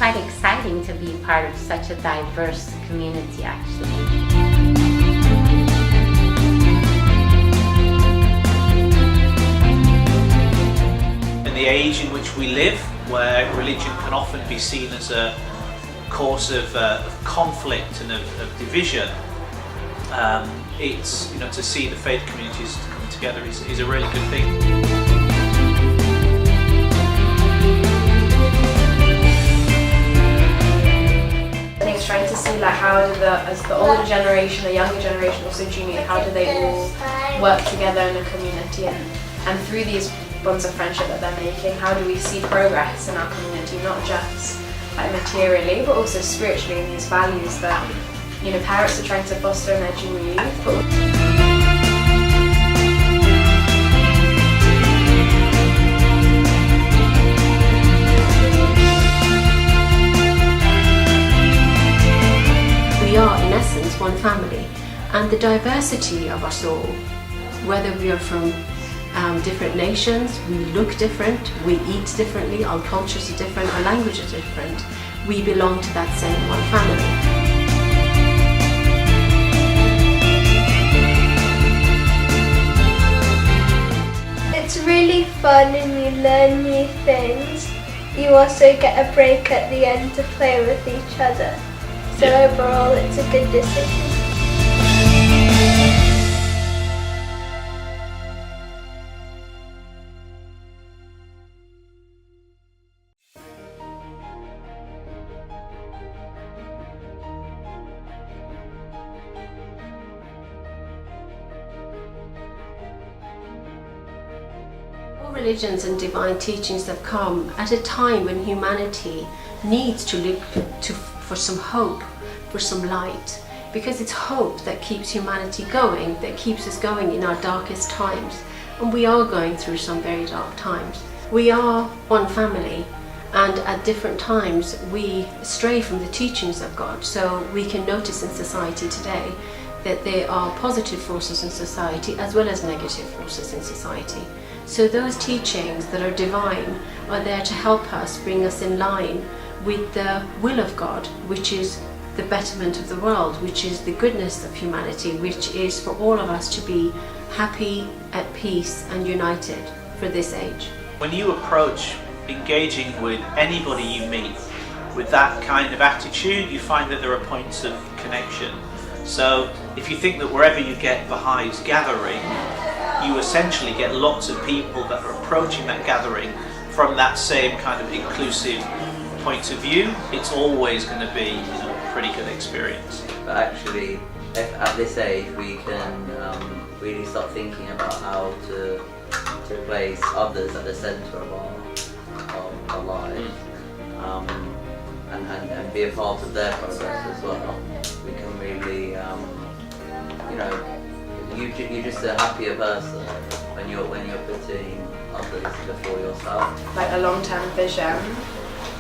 quite exciting to be part of such a diverse community, actually. In the age in which we live, where religion can often be seen as a cause of conflict and of division, it's, to see the faith communities come together is a really good thing. Trying to see like how do as the older generation, the younger generation, also junior, how do they all work together in a community, and through these bonds of friendship that they're making, how do we see progress in our community, not just like materially but also spiritually, in these values that parents are trying to foster in their junior youth. We are in essence one family, and the diversity of us all, whether we are from different nations, we look different, we eat differently, our cultures are different, our language is different, we belong to that same one family. It's really fun and you learn new things. You also get a break at the end to play with each other. So overall, it's a good decision. All religions and divine teachings have come at a time when humanity needs to look for some hope, for some light, because it's hope that keeps humanity going, that keeps us going in our darkest times, and we are going through some very dark times. We are one family, and at different times we stray from the teachings of God, so we can notice in society today that there are positive forces in society as well as negative forces in society. So those teachings that are divine are there to help us, bring us in line with the will of God, which is the betterment of the world, which is the goodness of humanity, which is for all of us to be happy, at peace and united for this age. When you approach engaging with anybody you meet with that kind of attitude, you find that there are points of connection. So if you think that wherever you get Baha'is gathering, you essentially get lots of people that are approaching that gathering from that same kind of inclusive point of view, it's always going to be a pretty good experience. But actually, if at this age we can really start thinking about how to place others at the centre of our lives, and be a part of their progress as well, we can really, you're just a happier person when you're putting others before yourself. Like a long-term vision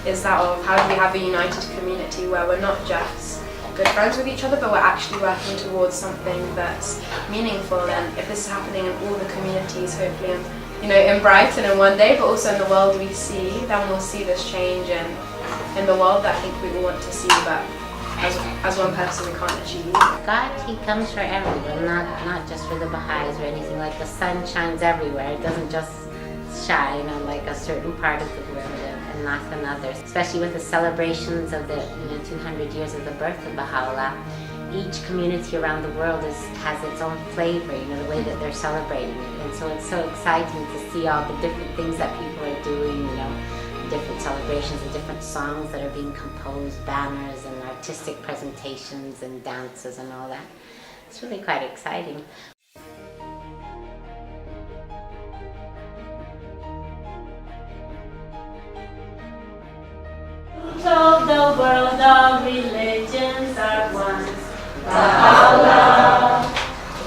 is that of how do we have a united community where we're not just good friends with each other, but we're actually working towards something that's meaningful. And if this is happening in all the communities, hopefully in Brighton in one day, but also in the world we see, then we'll see this change in the world that I think we all want to see, but as one person we can't achieve. God, He comes for everyone, not just for the Baha'is or anything. Like the sun shines everywhere. It doesn't just shine on like a certain part of the world and not another. Especially with the celebrations of the 200 years of the birth of Bahá'u'lláh, each community around the world has its own flavor, the way that they're celebrating it. And so it's so exciting to see all the different things that people are doing, different celebrations and different songs that are being composed, banners and artistic presentations and dances and all that. It's really quite exciting. Told the world all religions are one. Bahá'u'lláh,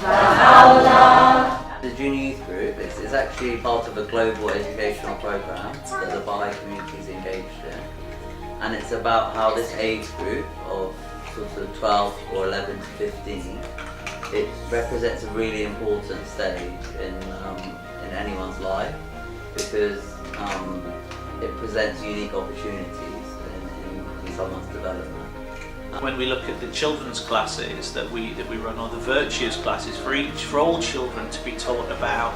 Bahá'u'lláh. The junior youth group is actually part of a global educational program that the Bahai community is engaged in, and it's about how this age group of sort of 12 or 11 to 15, it represents a really important stage in anyone's life, because it presents unique opportunities someone's development. When we look at the children's classes that we run, or the virtues classes, for all children to be taught about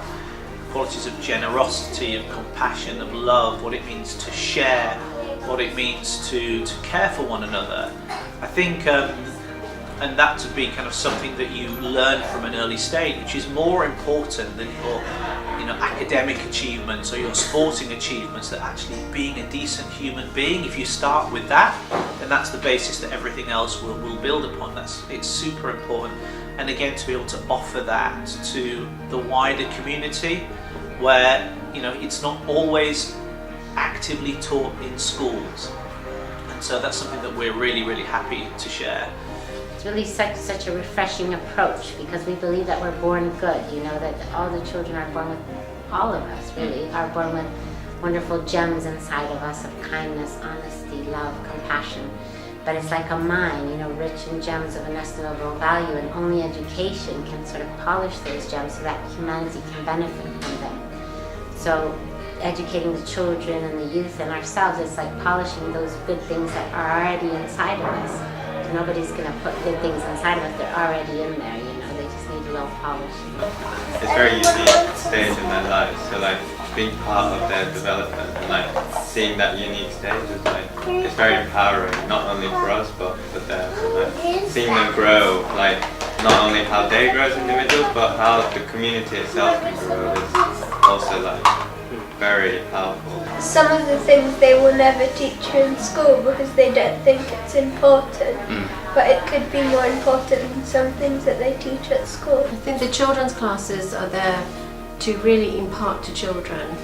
qualities of generosity, of compassion, of love, what it means to share, what it means to care for one another. I think, and that to be kind of something that you learn from an early stage, which is more important than your academic achievements or your sporting achievements, that actually being a decent human being, if you start with that, then that's the basis that everything else will build upon. It's super important. And again, to be able to offer that to the wider community, where it's not always actively taught in schools, and so that's something that we're really, really happy to share. It's really such a refreshing approach, because we believe that we're born good, that all the children are born with, all of us really, are born with wonderful gems inside of us of kindness, honesty, love, compassion. But it's like a mine, rich in gems of inestimable value, and only education can sort of polish those gems so that humanity can benefit from them. So educating the children and the youth and ourselves, it's like polishing those good things that are already inside of us. Nobody's going to put good things inside of us, they're already in there, they just need a little polishing. It's a very unique stage in their lives, so being part of their development and seeing that unique stage is it's very empowering, not only for us but for them. Seeing them grow, not only how they grow as individuals but how the community itself can grow is also very powerful. Some of the things they will never teach you in school because they don't think it's important, but it could be more important than some things that they teach at school. I think the children's classes are there to really impart to children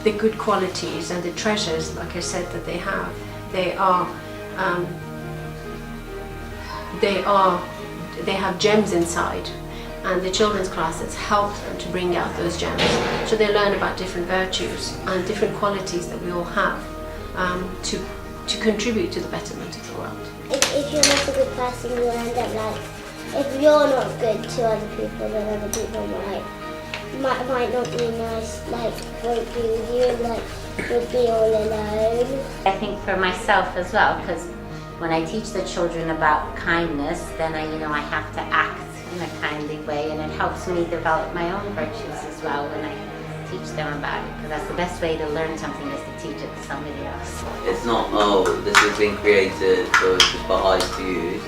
the good qualities and the treasures, like I said, that they have. They have gems inside, and the children's classes help them to bring out those gems. So they learn about different virtues and different qualities that we all have to contribute to the betterment of the world. If you're not a good person, you'll end up if you're not good to other people, then other people might not be nice, won't be with you, you'll be all alone. I think for myself as well, because when I teach the children about kindness, then I have to act in a kindly way, and it helps me develop my own virtues as well when I teach them about it, because that's the best way to learn something, is to teach it to somebody else. It's not, this has been created for the Baha'is to use.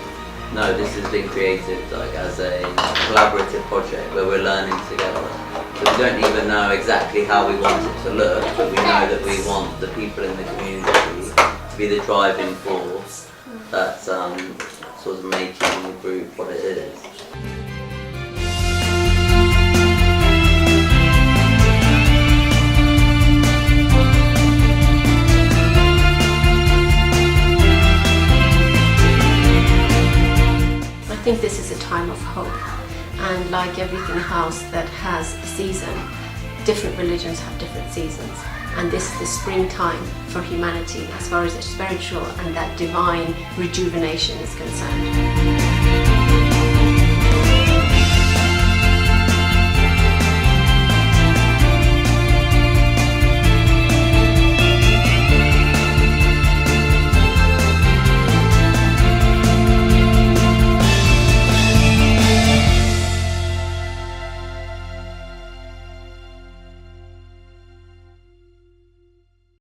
No, this has been created as a collaborative project where we're learning together. So we don't even know exactly how we want it to look, but we know that we want the people in the community to be the driving force that's sort of making the group what it is. I think this is a time of hope, and like everything else that has a season, different religions have different seasons, and this is the springtime for humanity as far as the spiritual and that divine rejuvenation is concerned.